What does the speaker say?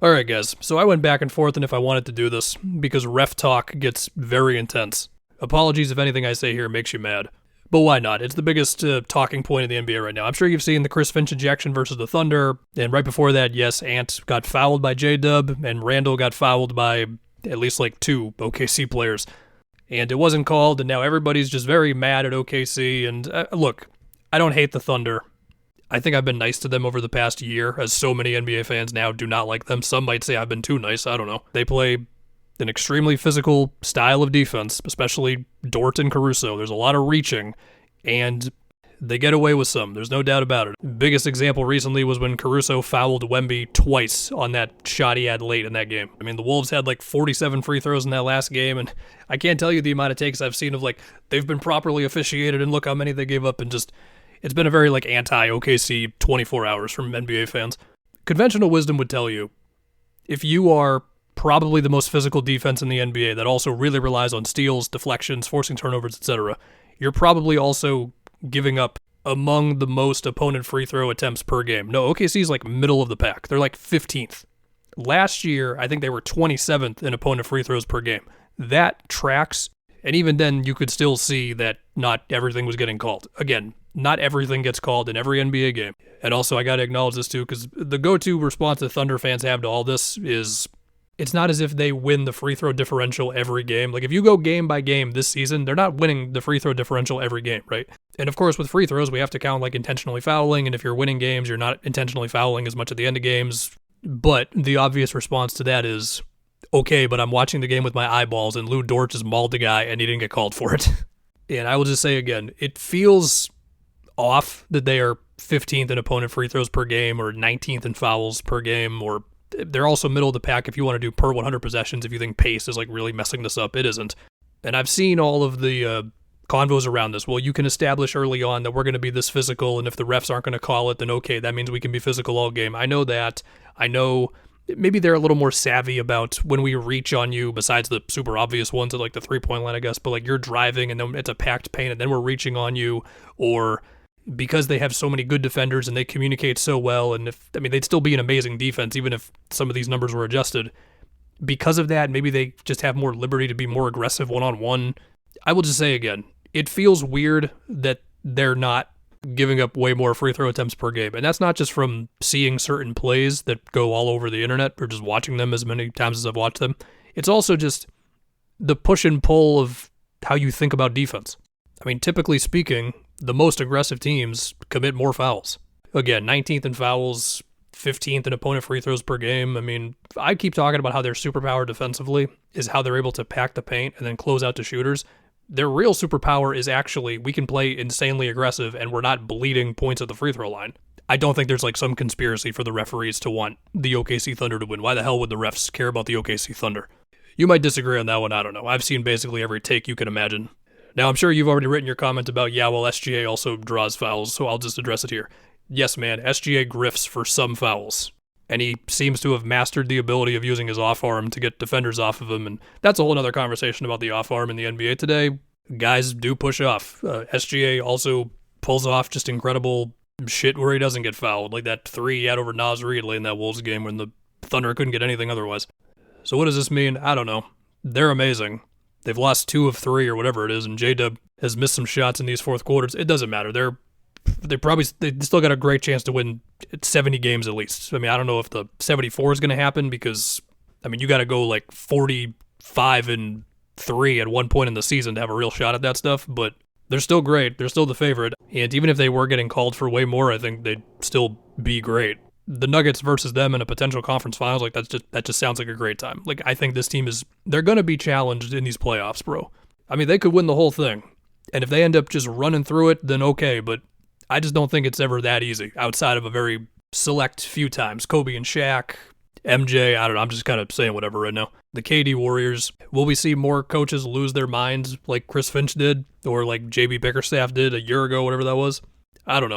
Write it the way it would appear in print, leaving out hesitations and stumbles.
Alright guys, so I went back and forth on if I wanted to do this, because ref talk gets very intense. Apologies if anything I say here makes you mad. But why not? It's the biggest talking point in the NBA right now. I'm sure you've seen the Chris Finch ejection versus the Thunder, and right before that, yes, Ant got fouled by J-Dub, and Randall got fouled by at least like two OKC players. And it wasn't called, and now everybody's just very mad at OKC, and look, I don't hate the Thunder. I think I've been nice to them over the past year, as so many NBA fans now do not like them. Some might say I've been too nice, I don't know. They play an extremely physical style of defense, especially Dort and Caruso. There's a lot of reaching, and they get away with some. There's no doubt about it. Biggest example recently was when Caruso fouled Wemby twice on that shot he had late in that game. I mean, the Wolves had like 47 free throws in that last game, and I can't tell you the amount of takes I've seen of like, they've been properly officiated and look how many they gave up, and just, it's been a very like anti-OKC 24 hours from NBA fans. Conventional wisdom would tell you, if you are probably the most physical defense in the NBA that also really relies on steals, deflections, forcing turnovers, etc., you're probably also giving up among the most opponent free throw attempts per game. No, OKC's like middle of the pack. They're like 15th. Last year, I think they were 27th in opponent free throws per game. That tracks, and even then you could still see that not everything was getting called. Again, not everything gets called in every NBA game. And also, I got to acknowledge this too, because the go-to response that Thunder fans have to all this is, it's not as if they win the free throw differential every game. Like, if you go game by game this season, they're not winning the free throw differential every game, right? And of course, with free throws, we have to count like intentionally fouling, and if you're winning games, you're not intentionally fouling as much at the end of games. But the obvious response to that is, okay, but I'm watching the game with my eyeballs, and Lou Dort just mauled the guy, and he didn't get called for it. And I will just say again, it feels off that they are 15th in opponent free throws per game, or 19th in fouls per game, or they're also middle of the pack if you want to do per 100 possessions. If you think pace is like really messing this up, it isn't. And I've seen all of the convos around this. Well, you can establish early on that we're going to be this physical, and if the refs aren't going to call it, then okay, that means we can be physical all game. I know that. I know maybe they're a little more savvy about when we reach on you, besides the super obvious ones at like the three-point line, I guess, but like you're driving and then it's a packed paint and then we're reaching on you, or because they have so many good defenders and they communicate so well, and they'd still be an amazing defense even if some of these numbers were adjusted. Because of that, maybe they just have more liberty to be more aggressive one-on-one. I will just say again, it feels weird that they're not giving up way more free throw attempts per game. And that's not just from seeing certain plays that go all over the internet or just watching them as many times as I've watched them. It's also just the push and pull of how you think about defense. I mean, typically speaking, the most aggressive teams commit more fouls. Again, 19th in fouls, 15th in opponent free throws per game. I mean, I keep talking about how their superpower defensively is how they're able to pack the paint and then close out to shooters. Their real superpower is actually we can play insanely aggressive and we're not bleeding points at the free throw line. I don't think there's like some conspiracy for the referees to want the OKC Thunder to win. Why the hell would the refs care about the OKC Thunder? You might disagree on that one, I don't know. I've seen basically every take you can imagine. Now, I'm sure you've already written your comment about, yeah, well, SGA also draws fouls, so I'll just address it here. Yes, man, SGA grifts for some fouls, and he seems to have mastered the ability of using his off-arm to get defenders off of him, and that's a whole other conversation about the off-arm in the NBA today. Guys do push off. SGA also pulls off just incredible shit where he doesn't get fouled, like that three he had over Naz Reid late in that Wolves game when the Thunder couldn't get anything otherwise. So what does this mean? I don't know. They're amazing. They've lost 2 of 3 or whatever it is, and J-Dub has missed some shots in these fourth quarters. It doesn't matter. They still got a great chance to win 70 games at least. I mean, I don't know if the 74 is going to happen because, I mean, you got to go like 45-3 at one point in the season to have a real shot at that stuff, but they're still great. They're still the favorite, and even if they were getting called for way more, I think they'd still be great. The Nuggets versus them in a potential conference finals, like that just sounds like a great time. Like, I think this team they're going to be challenged in these playoffs, bro. I mean, they could win the whole thing. And if they end up just running through it, then okay, but I just don't think it's ever that easy outside of a very select few times. Kobe and Shaq, MJ, I don't know, I'm just kind of saying whatever right now. The KD Warriors, will we see more coaches lose their minds like Chris Finch did or like JB Bickerstaff did a year ago, whatever that was? I don't know.